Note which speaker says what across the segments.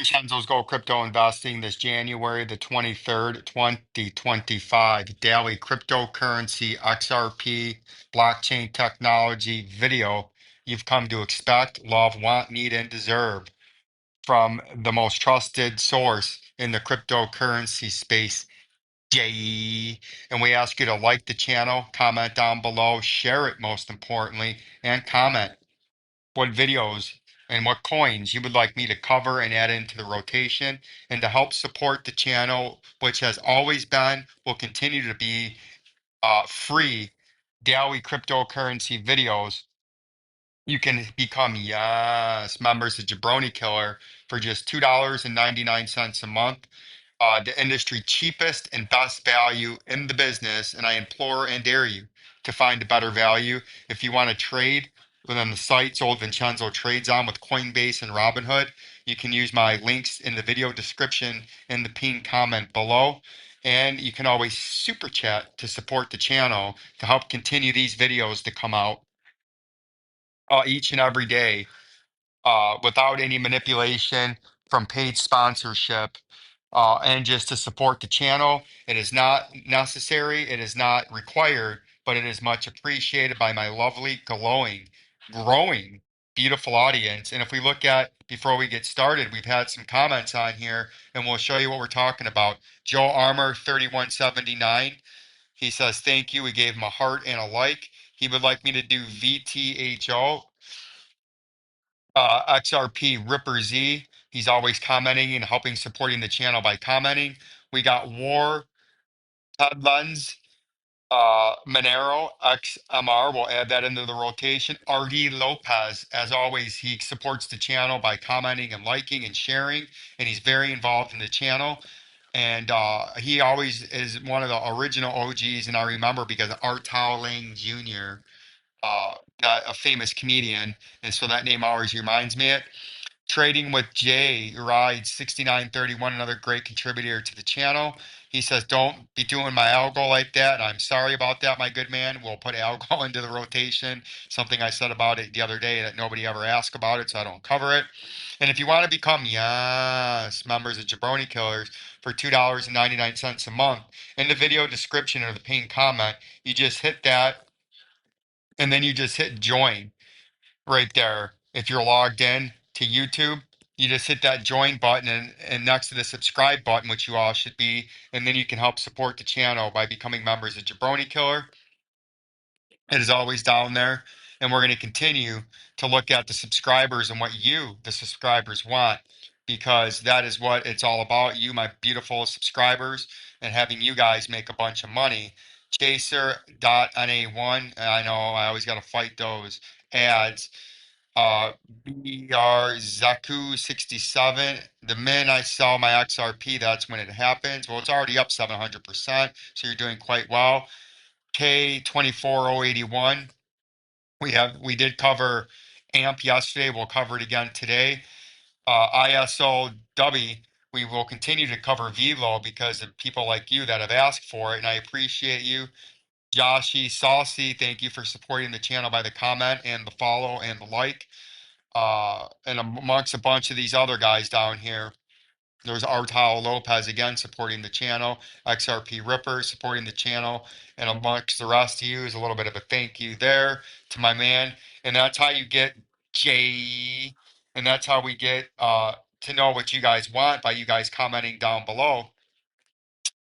Speaker 1: Vincenzo's Go Crypto Investing this January the 23rd, 2025. Daily cryptocurrency XRP blockchain technology video you've come to expect, love, want, need, and deserve from the most trusted source in the cryptocurrency space, Jay. And we ask you to like the channel, comment down below, share it most importantly, and comment what videos and what coins you would like me to cover and add into the rotation, and to help support the channel, which has always been, will continue to be free daily cryptocurrency videos. You can become, yes, members of Jabroni Killer for just $2.99 a month, the industry cheapest and best value in the business. And I implore and dare you to find a better value. If you want to trade within the sites old Vincenzo trades on with Coinbase and Robinhood, you can use my links in the video description in the pinned comment below. And you can always super chat to support the channel to help continue these videos to come out each and every day without any manipulation from paid sponsorship, and just to support the channel. It is not necessary, it is not required, but it is much appreciated by my lovely, glowing, growing, beautiful audience. And if we look at, before we get started, we've had some comments on here, and we'll show you what we're talking about. Joe Armour 3179, he says, thank you. We gave him a heart and a like. He would like me to do VTHO. XRP Ripper Z. He's always commenting and helping supporting the channel by commenting. We got War Ted Lens, Monero XMR. We'll add that into the rotation. RD Lopez, as always, he supports the channel by commenting and liking and sharing, and he's very involved in the channel. And he always is one of the original OGs, and I remember because Art Lang Jr., a famous comedian, and so that name always reminds me it. Trading with Jay Ride 6931, another great contributor to the channel. He says, don't be doing my algo like that. And I'm sorry about that, my good man. We'll put algo into the rotation. Something I said about it the other day that nobody ever asked about it, so I don't cover it. And if you want to become, yes, members of Jabroni Killers for $2.99 a month, in the video description or the pinned comment, you just hit that, and then you just hit join right there. If you're logged in to YouTube, you just hit that join button, and next to the subscribe button, which you all should be, and then you can help support the channel by becoming members of Jabroni Killer. It is always down there. And we're going to continue to look at the subscribers and what you, the subscribers, want, because that is what it's all about. You, my beautiful subscribers, and having you guys make a bunch of money. Chaser.NA1. I know I always got to fight those ads. BR Zaku 67. The minute I sell my XRP, that's when it happens. Well, it's already up 700%, so you're doing quite well. K24081. We did cover AMP yesterday. We'll cover it again today. ISOW. We will continue to cover VLO because of people like you that have asked for it, and I appreciate you. Joshy Saucy, thank you for supporting the channel by the comment and the follow and the like. And amongst a bunch of these other guys down here, there's Artal Lopez again supporting the channel, XRP Ripper supporting the channel, and amongst the rest of you is a little bit of a thank you there to my man. And that's how you get Jay, and that's how we get to know what you guys want by you guys commenting down below.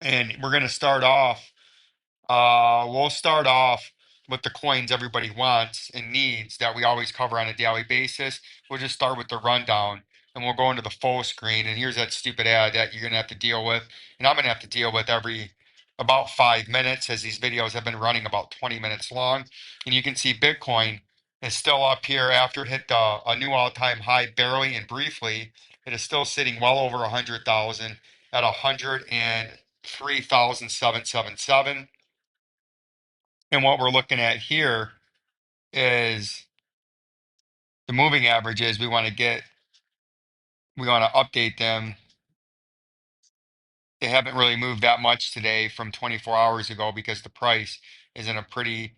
Speaker 1: And we're gonna start off. We'll start off with the coins everybody wants and needs that we always cover on a daily basis. We'll just start with the rundown, and we'll go into the full screen. And here's that stupid ad that you're going to have to deal with. And I'm going to have to deal with every about 5 minutes, as these videos have been running about 20 minutes long. And you can see Bitcoin is still up here after it hit a new all-time high barely and briefly. It is still sitting well over 100,000 at 103,777. And what we're looking at here is the moving averages. We want to update them. They haven't really moved that much today from 24 hours ago because the price is in a pretty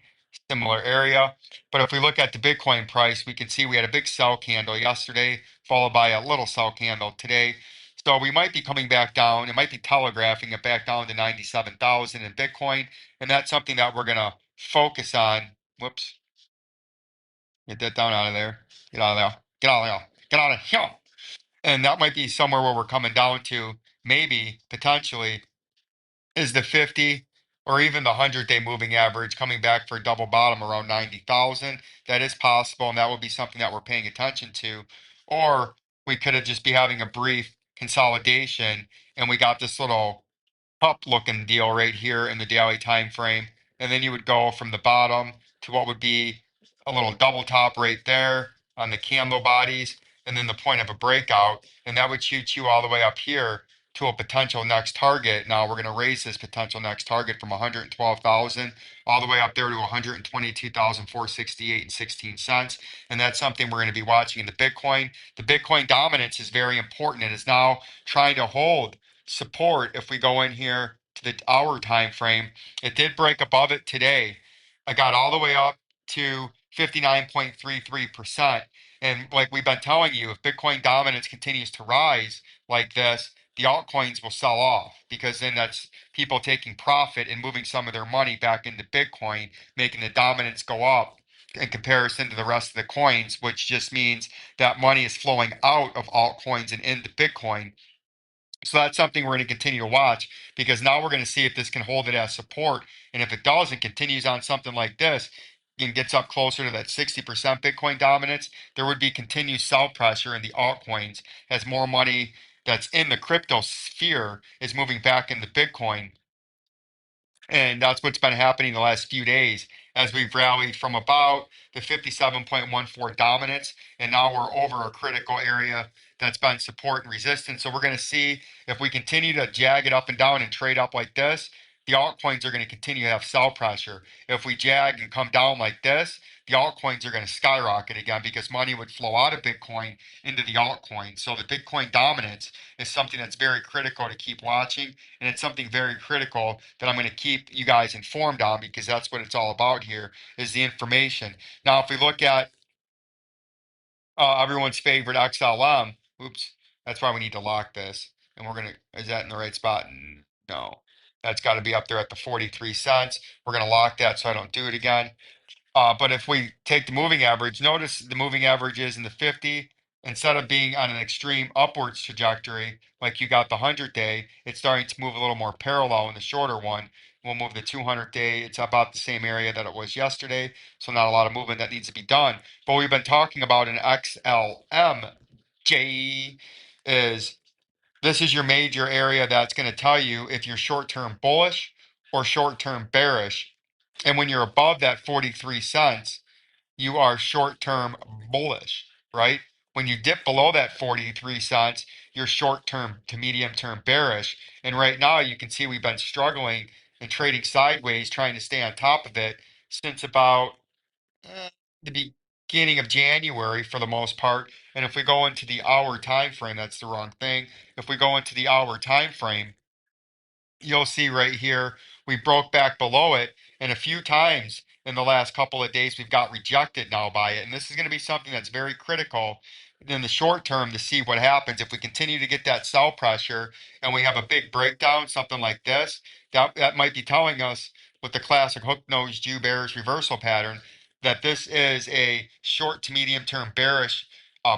Speaker 1: similar area. But if we look at the Bitcoin price, we can see we had a big sell candle yesterday, followed by a little sell candle today. So we might be coming back down. It might be telegraphing it back down to 97,000 in Bitcoin. And that's something that we're going to focus on. Whoops. Get that down out of there. Get out of there. Get out of there. Get out of here. And that might be somewhere where we're coming down to, maybe potentially, is the 50 or even the 100-day moving average coming back for a double bottom around 90,000. That is possible, and that would be something that we're paying attention to. Or we could have just be having a brief consolidation and we got this little up looking deal right here in the daily time frame, and then you would go from the bottom to what would be a little double top right there on the candle bodies, and then the point of a breakout, and that would shoot you all the way up here to a potential next target. Now we're going to raise this potential next target from 112,000 all the way up there to 122,468 and 16 cents, and that's something we're going to be watching in the Bitcoin. The Bitcoin dominance is very important. It is now trying to hold support. If we go in here to the hour time frame, it did break above it today. I got all the way up to 59.33%. And like we've been telling you, if Bitcoin dominance continues to rise like this, the altcoins will sell off, because then that's people taking profit and moving some of their money back into Bitcoin, making the dominance go up in comparison to the rest of the coins, which just means that money is flowing out of altcoins and into Bitcoin. So that's something we're going to continue to watch, because now we're going to see if this can hold it as support. And if it does and continues on something like this and gets up closer to that 60% Bitcoin dominance, there would be continued sell pressure in the altcoins as more money that's in the crypto sphere is moving back into Bitcoin. And that's what's been happening the last few days as we've rallied from about the 57.14 dominance. And now we're over a critical area that's been support and resistance. So we're going to see if we continue to jag it up and down and trade up like this, the altcoins are going to continue to have sell pressure. If we jag and come down like this, the altcoins are going to skyrocket again, because money would flow out of Bitcoin into the altcoin. So the Bitcoin dominance is something that's very critical to keep watching. And it's something very critical that I'm going to keep you guys informed on, because that's what it's all about here, is the information. Now, if we look at everyone's favorite XLM, oops, that's why we need to lock this. And we're going to, is that in the right spot? No, that's got to be up there at the 43 cents. We're going to lock that so I don't do it again. But if we take the moving average, notice the moving average is in the 50. Instead of being on an extreme upwards trajectory, like you got the 100-day, it's starting to move a little more parallel in the shorter one. We'll move the 200-day. It's about the same area that it was yesterday. So not a lot of movement that needs to be done. But we've been talking about an XLMJ is, this is your major area that's going to tell you if you're short-term bullish or short-term bearish. And when you're above that 43 cents, you are short-term bullish, right? When you dip below that 43 cents, you're short-term to medium-term bearish. And right now you can see we've been struggling and trading sideways, trying to stay on top of it since about the beginning of January for the most part. And if we go into the hour time frame, that's the wrong thing. If we go into the hour time frame, you'll see right here, we broke back below it, and a few times in the last couple of days, we've got rejected now by it. And this is going to be something that's very critical in the short term to see what happens. If we continue to get that sell pressure and we have a big breakdown, something like this, that might be telling us with the classic hook nose Jew bearish reversal pattern that this is a short to medium term bearish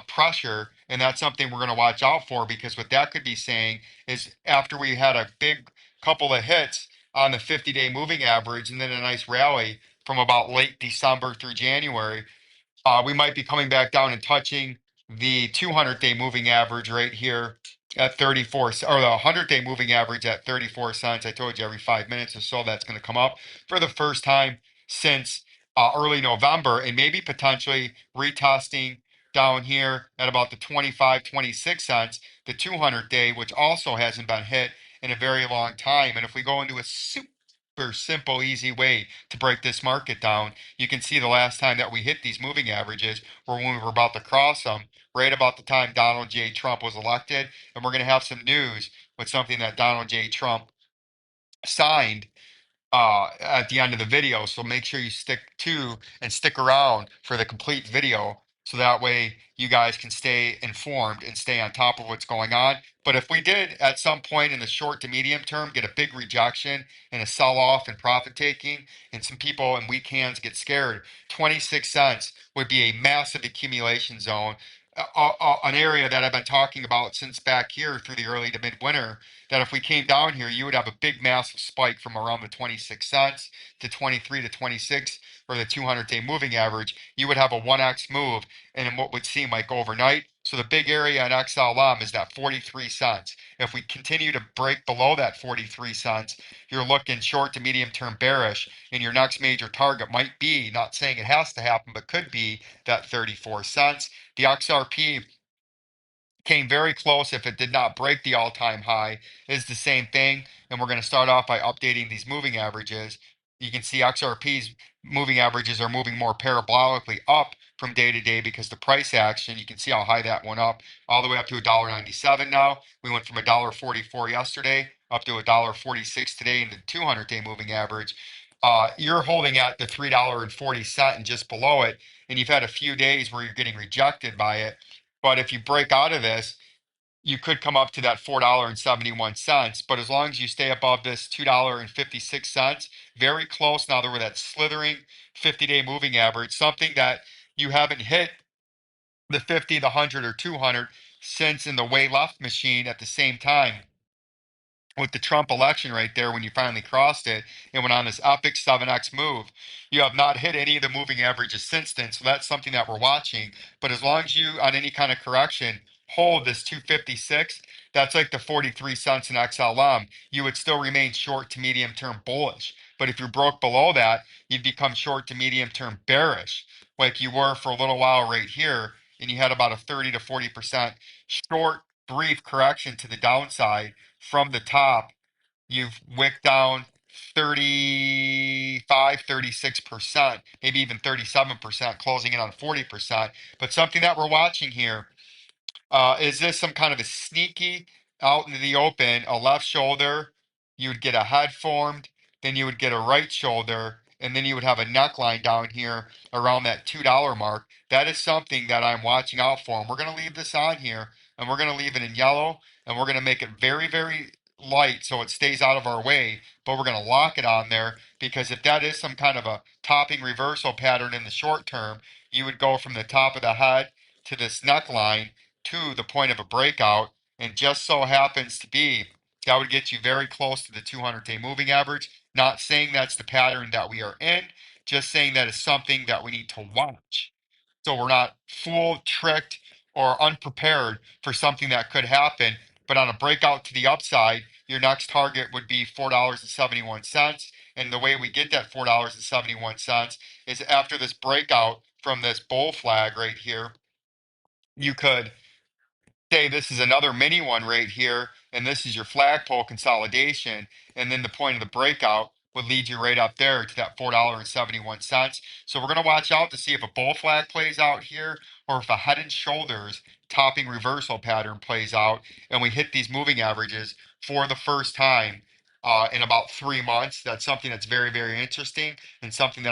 Speaker 1: pressure. And that's something we're going to watch out for, because what that could be saying is after we had a big couple of hits on the 50-day moving average and then a nice rally from about late December through January, we might be coming back down and touching the 200-day moving average right here at 34, or the 100-day moving average at 34 cents. I told you every 5 minutes or so that's going to come up for the first time since early November, and maybe potentially retesting down here at about the 25, 26 cents, the 200-day, which also hasn't been hit in a very long time. And if we go into a super simple, easy way to break this market down, you can see the last time that we hit these moving averages were when we were about to cross them, right about the time Donald J. Trump was elected. And we're going to have some news with something that Donald J. Trump signed at the end of the video. So make sure you stick to and stick around for the complete video. So that way you guys can stay informed and stay on top of what's going on. But if we did at some point in the short to medium term get a big rejection and a sell off and profit taking, and some people in weak hands get scared, 26 cents would be a massive accumulation zone. An area that I've been talking about since back here through the early to midwinter, that if we came down here, you would have a big massive spike from around the 26 cents to 23 to 26, or the 200-day moving average. You would have a 1x move and in what would seem like overnight. So the big area in XLM is that 43 cents. If we continue to break below that 43 cents, you're looking short to medium term bearish, and your next major target might be, not saying it has to happen, but could be that 34 cents. The XRP came very close if it did not break the all-time high, is the same thing. And we're going to start off by updating these moving averages. You can see XRP's moving averages are moving more parabolically up from day to day because the price action, you can see how high that went up, all the way up to $1.97 now. We went from $1.44 yesterday up to $1.46 today in the 200-day moving average. You're holding at the $3.40 and just below it, and you've had a few days where you're getting rejected by it. But if you break out of this, you could come up to that $4.71. But as long as you stay above this $2.56, very close now to that slithering 50-day moving average, something that you haven't hit the 50, the 100, or 200 since in the way left machine at the same time with the Trump election right there when you finally crossed it and went on this epic 7x move. You have not hit any of the moving averages since then, so that's something that we're watching. But as long as you, on any kind of correction, hold this 256, that's like the 43 cents in XLM, you would still remain short to medium term bullish. But if you broke below that, you'd become short to medium term bearish, like you were for a little while right here, and you had about a 30 to 40% short, brief correction to the downside from the top. You've wicked down 35, 36%, maybe even 37%, closing in on 40%. But something that we're watching here, is this some kind of a sneaky out into the open, a left shoulder? You would get a head formed, then you would get a right shoulder, and then you would have a neckline down here around that $2 mark. That is something that I'm watching out for. And we're going to leave this on here, and we're going to leave it in yellow, and we're going to make it very, very light so it stays out of our way, but we're going to lock it on there, because if that is some kind of a topping reversal pattern in the short term, you would go from the top of the head to this neckline to the point of a breakout, and just so happens to be that would get you very close to the 200-day moving average. Not saying that's the pattern that we are in, just saying that is something that we need to watch. So we're not fooled, tricked, or unprepared for something that could happen. But on a breakout to the upside, your next target would be $4.71. And the way we get that $4.71 is after this breakout from this bull flag right here, you could say this is another mini one right here, and this is your flagpole consolidation, and then the point of the breakout would lead you right up there to that $4.71. So we're going to watch out to see if a bull flag plays out here, or if a head and shoulders topping reversal pattern plays out, and we hit these moving averages for the first time in about 3 months. That's something that's very, very interesting, and something that